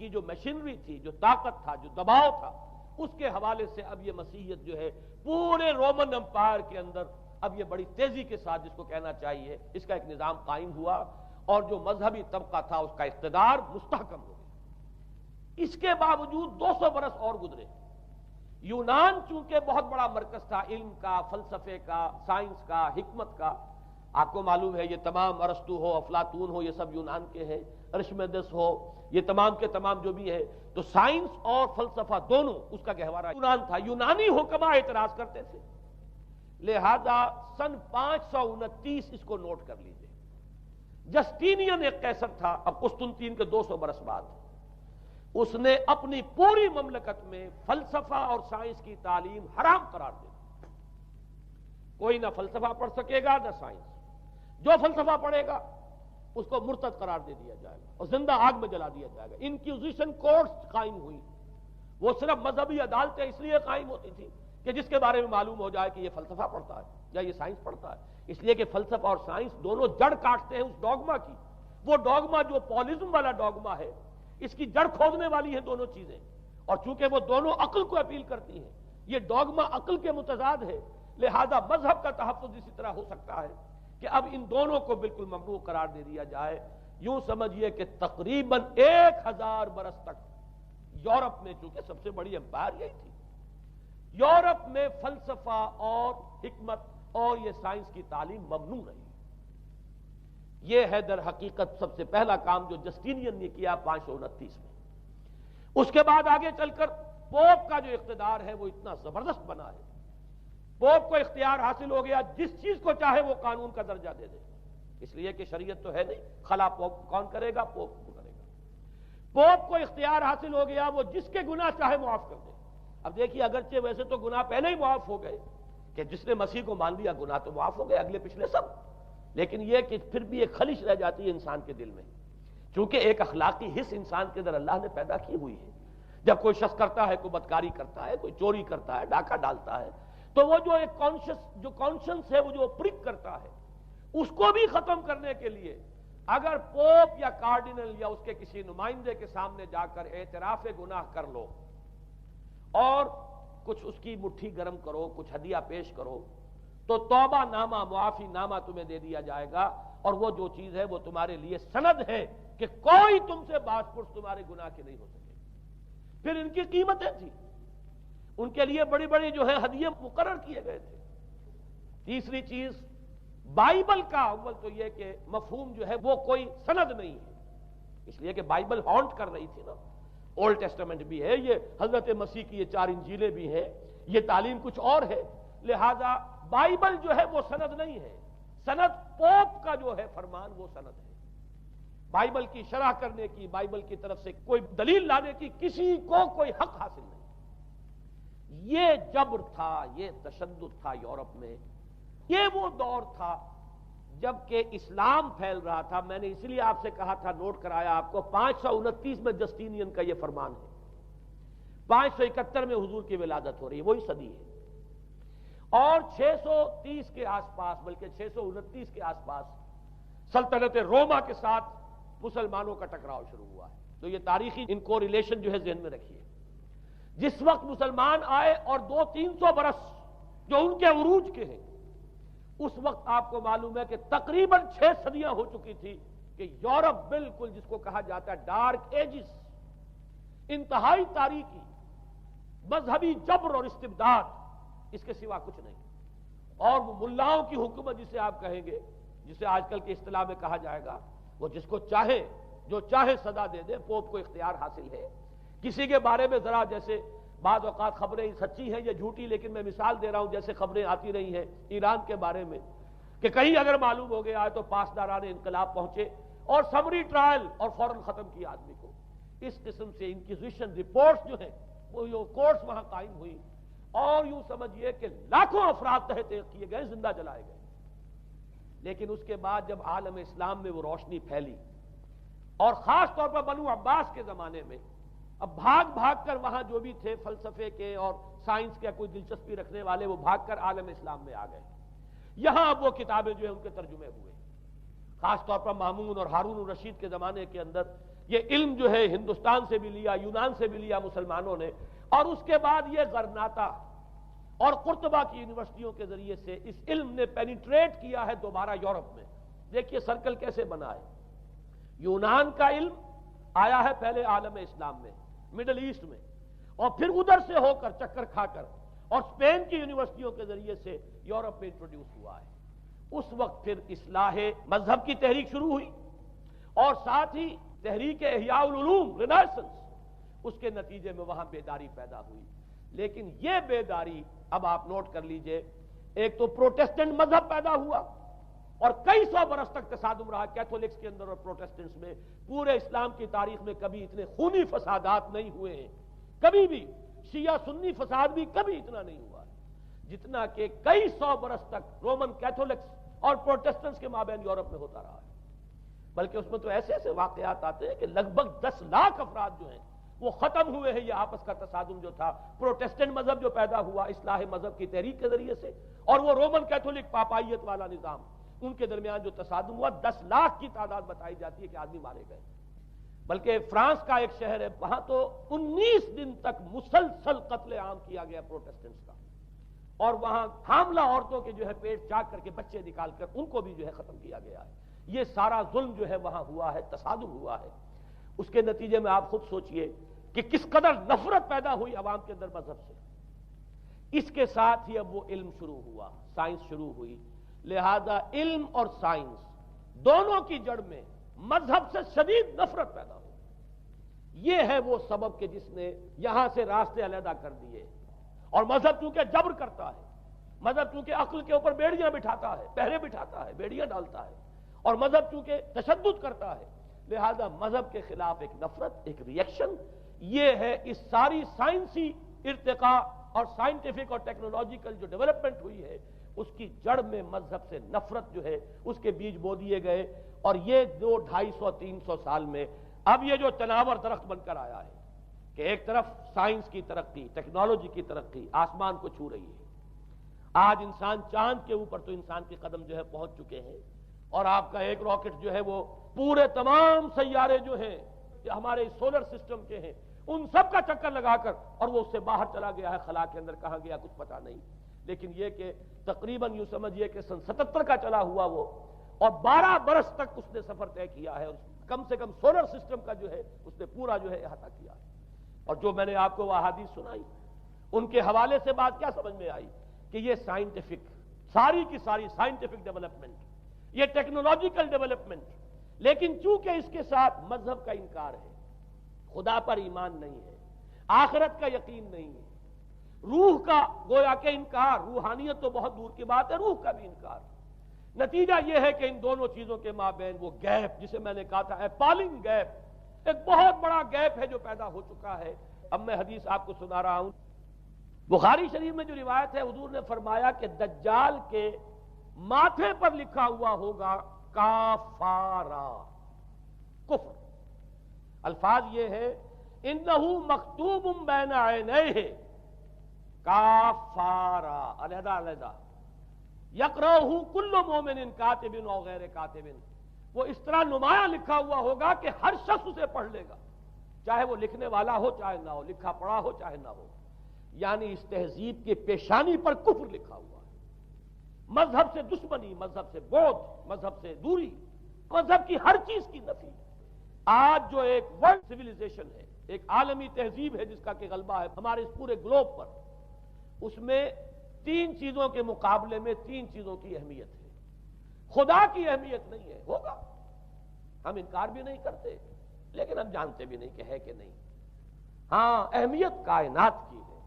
کی جو مشینری تھی، جو طاقت تھا، جو دباؤ تھا، اس کے حوالے سے اب یہ مسیحیت جو ہے پورے رومن امپائر کے اندر اب یہ بڑی تیزی کے ساتھ، جس کو کہنا چاہیے، اس کا ایک نظام قائم ہوا، اور جو مذہبی طبقہ تھا اس کا اقتدار مستحکم ہو گیا۔ اس کے باوجود 200 برس اور گزرے۔ یونان چونکہ بہت بڑا مرکز تھا علم کا، فلسفے کا، سائنس کا، حکمت کا، آپ کو معلوم ہے یہ تمام ارسطو ہو، افلاطون ہو، یہ سب یونان کے ہیں، ارشمیدس ہو، یہ تمام کے تمام جو بھی ہے، تو سائنس اور فلسفہ دونوں اس کا گہوارہ یونان تھا۔ یونانی حکماء اعتراض کرتے تھے، لہذا سن 529 اس کو نوٹ کر لیجئے۔ جسٹینین ایک قیصر تھا، اب قسطنطین کے 200 برس بعد، اس نے اپنی پوری مملکت میں فلسفہ اور سائنس کی تعلیم حرام قرار دے دی۔ کوئی نہ فلسفہ پڑھ سکے گا نہ سائنس، جو فلسفہ پڑھے گا اس کو مرتد قرار دے دیا جائے گا اور زندہ آگ میں جلا دیا جائے گا۔ انکوزیشن کورٹس قائم ہوئی، وہ صرف مذہبی عدالتیں اس لیے قائم ہوتی تھی کہ جس کے بارے میں معلوم ہو جائے کہ یہ فلسفہ پڑھتا ہے یا یہ سائنس پڑھتا ہے، اس لیے کہ فلسفہ اور سائنس دونوں جڑ کاٹتے ہیں اس ڈوگما کی۔ وہ ڈوگما جو پولزم والا ڈوگما ہے، اس کی جڑ کھودنے والی ہیں دونوں چیزیں، اور چونکہ وہ دونوں عقل کو اپیل کرتی ہیں، یہ ڈوگما عقل کے متضاد ہے، لہذا مذہب کا تحفظ اسی طرح ہو سکتا ہے کہ اب ان دونوں کو بالکل ممنوع قرار دے دیا جائے۔ یوں سمجھیے کہ تقریباً 1000 برس تک یورپ میں، چونکہ سب سے بڑی امپائر یہی تھی، یورپ میں فلسفہ اور حکمت اور یہ سائنس کی تعلیم ممنوع رہی۔ یہ ہے در حقیقت سب سے پہلا کام جو جسٹینین نے کیا 529 میں۔ اس کے بعد آگے چل کر پوپ کا جو اقتدار ہے وہ اتنا زبردست بنا ہے، پوپ کو اختیار حاصل ہو گیا، جس چیز کو چاہے وہ قانون کا درجہ دے دے، اس لیے کہ شریعت تو ہے نہیں، خلا پوپ کون کرے گا؟ پوپ کو کرے گا۔ پوپ کو اختیار حاصل ہو گیا، وہ جس کے گناہ چاہے معاف کر دے۔ اب دیکھیے، اگرچہ ویسے تو گناہ پہلے ہی معاف ہو گئے کہ جس نے مسیح کو مان لیا گناہ تو معاف ہو گئے اگلے پچھلے سب، لیکن یہ کہ پھر بھی ایک خلش رہ جاتی ہے انسان کے دل میں، چونکہ ایک اخلاقی حص انسان کے اندر اللہ نے پیدا کی ہوئی ہے۔ جب کوئی شخص کرتا ہے، کوئی بدکاری کرتا ہے، کوئی چوری کرتا ہے، ڈاکہ ڈالتا ہے، تو وہ جو ایک کانشنس ہے، وہ جو پرک کرتا ہے، اس کو بھی ختم کرنے کے لیے اگر پوپ یا کارڈینل یا اس کے کسی نمائندے کے سامنے جا کر اعتراف گناہ کر لو اور کچھ اس کی مٹھی گرم کرو، کچھ ہدیہ پیش کرو، تو توبہ نامہ، معافی نامہ تمہیں دے دیا جائے گا، اور وہ جو چیز ہے وہ تمہارے لیے سند ہے کہ کوئی تم سے باز پرس تمہارے گناہ کے نہیں ہو سکے۔ پھر ان کی قیمتیں تھیں، ان کے لیے بڑی بڑی جو ہے ہدیے مقرر کیے گئے تھے۔ تیسری چیز، بائبل کا اول تو یہ کہ مفہوم جو ہے وہ کوئی سند نہیں ہے، اس لیے کہ بائبل ہانٹ کر رہی تھی نا، اولڈ ٹیسٹمنٹ بھی ہے، یہ حضرت مسیح کی یہ 4 انجیلیں بھی ہیں، یہ تعلیم کچھ اور ہے، لہذا بائبل جو ہے وہ سند نہیں ہے، سند پوپ کا جو ہے فرمان وہ سند ہے۔ بائبل کی شرح کرنے کی، بائبل کی طرف سے کوئی دلیل لانے کی کسی کو کوئی حق حاصل نہیں۔ یہ جبر تھا، یہ تشدد تھا یورپ میں، یہ وہ دور تھا جب کہ اسلام پھیل رہا تھا۔ میں نے اس لیے آپ سے کہا تھا، نوٹ کرایا آپ کو، 529 میں جسٹینین کا یہ فرمان ہے، 571 میں حضور کی ولادت ہو رہی ہے، وہی صدی ہے، اور 630 کے آس پاس، بلکہ 629 کے آس پاس سلطنت روما کے ساتھ مسلمانوں کا ٹکراؤ شروع ہوا ہے۔ تو یہ تاریخی ان کو ریلیشن جو ہے ذہن میں رکھیے۔ جس وقت مسلمان آئے اور 200-300 برس جو ان کے عروج کے ہیں، اس وقت آپ کو معلوم ہے کہ تقریباً 6 صدیاں ہو چکی تھی کہ یورپ بالکل جس کو کہا جاتا ہے ڈارک ایجز، انتہائی تاریکی، مذہبی جبر اور استبداد، اس کے سوا کچھ نہیں، اور وہ ملاؤں کی حکومت جسے آپ کہیں گے، جسے آج کل کی اصطلاح میں کہا جائے گا، وہ جس کو چاہے جو چاہے صدا دے دے، پوپ کو اختیار حاصل ہے۔ کسی کے بارے میں ذرا جیسے بعض اوقات خبریں سچی ہیں یا جھوٹی، لیکن میں مثال دے رہا ہوں جیسے خبریں آتی رہی ہیں ایران کے بارے میں کہ کہیں اگر معلوم ہو گیا ہے تو پاسداران انقلاب پہنچے اور سمری ٹرائل اور فوراً ختم کیا آدمی کو۔ اس قسم سے انکوزیشن رپورٹس جو ہیں وہ کورٹس وہاں قائم ہوئی، اور یوں سمجھیے کہ لاکھوں افراد تحت کیے گئے، زندہ جلائے گئے۔ لیکن اس کے بعد جب عالم اسلام میں وہ روشنی پھیلی، اور خاص طور پر بنو عباس کے زمانے میں، اب بھاگ بھاگ کر وہاں جو بھی تھے فلسفے کے اور سائنس کے کوئی دلچسپی رکھنے والے، وہ بھاگ کر عالم اسلام میں آ گئے۔ یہاں اب وہ کتابیں جو ہیں ان کے ترجمے ہوئے، خاص طور پر مامون اور ہارون الرشید کے زمانے کے اندر یہ علم جو ہے ہندوستان سے بھی لیا، یونان سے بھی لیا مسلمانوں نے، اور اس کے بعد یہ غرناطہ اور قرطبہ کی یونیورسٹیوں کے ذریعے سے اس علم نے پینیٹریٹ کیا ہے دوبارہ یورپ میں۔ دیکھیے سرکل کیسے بنا ہے۔ یونان کا علم آیا ہے پہلے عالم اسلام میں، مڈل ایسٹ میں، اور پھر ادھر سے ہو کر چکر کھا کر اور اسپین کی یونیورسٹیوں کے ذریعے سے یورپ میں انٹروڈیوس ہوا ہے۔ اس وقت پھر اصلاح مذہب کی تحریک شروع ہوئی، اور ساتھ ہی تحریک احیاء العلوم رینیسنس، اس کے نتیجے میں وہاں بیداری پیدا ہوئی۔ لیکن یہ بیداری اب آپ نوٹ کر لیجئے، ایک تو پروٹیسٹنٹ مذہب پیدا ہوا اور کئی سو برس تک تصادم رہا کیتھولکس کے اندر اور پروٹیسٹنٹس میں۔ پورے اسلام کی تاریخ میں کبھی اتنے خونی فسادات نہیں ہوئے ہیں، کبھی بھی شیعہ سنی فساد بھی کبھی اتنا نہیں ہوا جتنا کہ کئی سو برس تک رومن کیتھولکس اور پروٹیسٹنٹس کے مابین یورپ میں ہوتا رہا ہے۔ بلکہ اس میں تو ایسے ایسے واقعات آتے ہیں کہ لگ بھگ 10 لاکھ افراد جو ہیں وہ ختم ہوئے ہیں۔ یہ آپس کا تصادم جو تھا، پروٹیسٹنٹ مذہب جو پیدا ہوا اصلاح مذہب کی تحریک کے ذریعے سے، اور وہ رومن کیتھولک پاپائیت والا نظام، ان کے درمیان جو تصادم ہوا، 10 لاکھ کی تعداد بتائی جاتی ہے کہ آدمی مارے گئے۔ بلکہ فرانس کا ایک شہر ہے، وہاں تو 19 دن تک مسلسل قتل عام کیا گیا پروٹیسٹنٹس کا، اور وہاں حاملہ عورتوں کے جو ہے پیٹ چاک کر کے بچے نکال کر ان کو بھی جو ہے ختم کیا گیا ہے۔ یہ سارا ظلم جو ہے وہاں ہوا ہے، تصادم ہوا ہے۔ اس کے نتیجے میں آپ خود سوچئے کہ کس قدر نفرت پیدا ہوئی عوام کے اندر مذہب سے۔ اس کے ساتھ ہی اب وہ علم شروع ہوا، سائنس شروع ہوئی۔ لہذا علم اور سائنس دونوں کی جڑ میں مذہب سے شدید نفرت پیدا ہوئی۔ یہ ہے وہ سبب کہ جس نے یہاں سے راستے علیحدہ کر دیے۔ اور مذہب چونکہ جبر کرتا ہے، مذہب چونکہ عقل کے اوپر بیڑیاں بٹھاتا ہے، پہرے بٹھاتا ہے، بیڑیاں ڈالتا ہے، اور مذہب چونکہ تشدد کرتا ہے، لہذا مذہب کے خلاف ایک نفرت، ایک ریئیکشن، یہ ہے اس ساری سائنسی ارتقاء اور سائنٹیفک اور ٹیکنالوجیکل جو ڈیولپمنٹ ہوئی ہے، اس کی جڑ میں مذہب سے نفرت جو ہے اس کے بیج بو دیے گئے۔ اور یہ 200-250-300 سال میں اب یہ جو تناور درخت بن کر آیا ہے کہ ایک طرف سائنس کی ترقی، ٹیکنالوجی کی ترقی آسمان کو چھو رہی ہے۔ آج انسان چاند کے اوپر تو انسان کے قدم جو ہے پہنچ چکے ہیں، اور آپ کا ایک راکٹ جو ہے وہ پورے تمام سیارے جو ہیں ہمارے سولر سسٹم کے ہیں ان سب کا چکر لگا کر، اور وہ اس سے باہر چلا گیا ہے، خلا کے اندر کہاں گیا کچھ پتا نہیں۔ لیکن یہ کہ تقریباً یوں سمجھیے کہ سن 77 کا چلا ہوا وہ، اور 12 برس تک اس نے سفر طے کیا ہے، کم سے کم سولر سسٹم کا جو ہے اس نے پورا جو ہے احاطہ کیا ہے۔ اور جو میں نے آپ کو وہ احادیث سنائی، ان کے حوالے سے بات کیا سمجھ میں آئی کہ یہ سائنٹیفک، ساری کی ساری سائنٹیفک ڈیولپمنٹ، یہ ٹیکنالوجیکل ڈیولپمنٹ، لیکن چونکہ اس کے ساتھ مذہب کا انکار ہے، خدا پر ایمان نہیں ہے، آخرت کا یقین نہیں ہے، روح کا گویا کہ انکار، روحانیت تو بہت دور کی بات ہے، روح کا بھی انکار۔ نتیجہ یہ ہے کہ ان دونوں چیزوں کے مابین وہ گیپ، جسے میں نے کہا تھا ایپالنگ گیپ، ایک بہت بڑا گیپ ہے جو پیدا ہو چکا ہے۔ اب میں حدیث آپ کو سنا رہا ہوں، بخاری شریف میں جو روایت ہے، حضور نے فرمایا کہ دجال کے ماتھے پر لکھا ہوا ہوگا کافارا، کفر۔ الفاظ یہ ہے انہو مکتوب بین عینیہ کافارا، علیحدہ علیحدہ، یقرأہ کل مومن کاتب او غیر کاتب، وہ اس طرح نمایاں لکھا ہوا ہوگا کہ ہر شخص اسے پڑھ لے گا، چاہے وہ لکھنے والا ہو چاہے نہ ہو، لکھا پڑھا ہو چاہے نہ ہو۔ یعنی اس تہذیب کی پیشانی پر کفر لکھا ہوا ہے، مذہب سے دشمنی، مذہب سے بغض، مذہب سے دوری، مذہب کی ہر چیز کی نفی۔ آج جو ایک ورلڈ سویلائزیشن ہے، ایک عالمی تہذیب ہے جس کا کہ غلبہ ہے ہمارے اس پورے گلوب پر، اس میں 3 چیزوں کے مقابلے میں 3 چیزوں کی اہمیت ہے۔ خدا کی اہمیت نہیں ہے، ہوگا، ہم انکار بھی نہیں کرتے، لیکن ہم جانتے بھی نہیں کہ ہے کہ نہیں۔ ہاں، اہمیت کائنات کی ہے،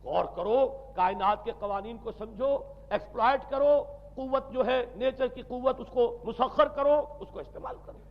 غور کرو، کائنات کے قوانین کو سمجھو، ایکسپلائٹ کرو، قوت جو ہے نیچر کی قوت اس کو مسخر کرو، اس کو استعمال کرو،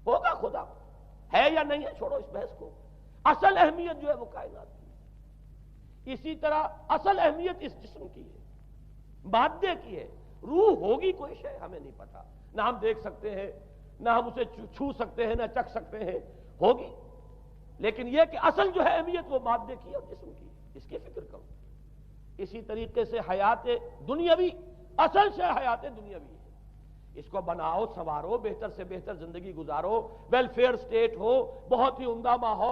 ہوگا خدا، ہے یا نہیں ہے چھوڑو اس بحث کو۔ اصل اہمیت جو ہے وہ کائنات کی ہے۔ اسی طرح اصل اہمیت اس جسم کی ہے، مادے کی ہے۔ روح ہوگی کوئی شے ہمیں نہیں پتا، نہ ہم دیکھ سکتے ہیں، نہ ہم اسے چھو سکتے ہیں، نہ چکھ سکتے ہیں، ہوگی، لیکن یہ کہ اصل جو ہے اہمیت وہ مادے کی اور جسم کی، اس کی فکر کرو۔ اسی طریقے سے حیات دنیاوی، اصل سے حیات دنیاوی ہے، اس کو بناؤ، سنوارو، بہتر سے بہتر زندگی گزارو، ویلفیئر سٹیٹ ہو، بہت ہی عمدہ ماحول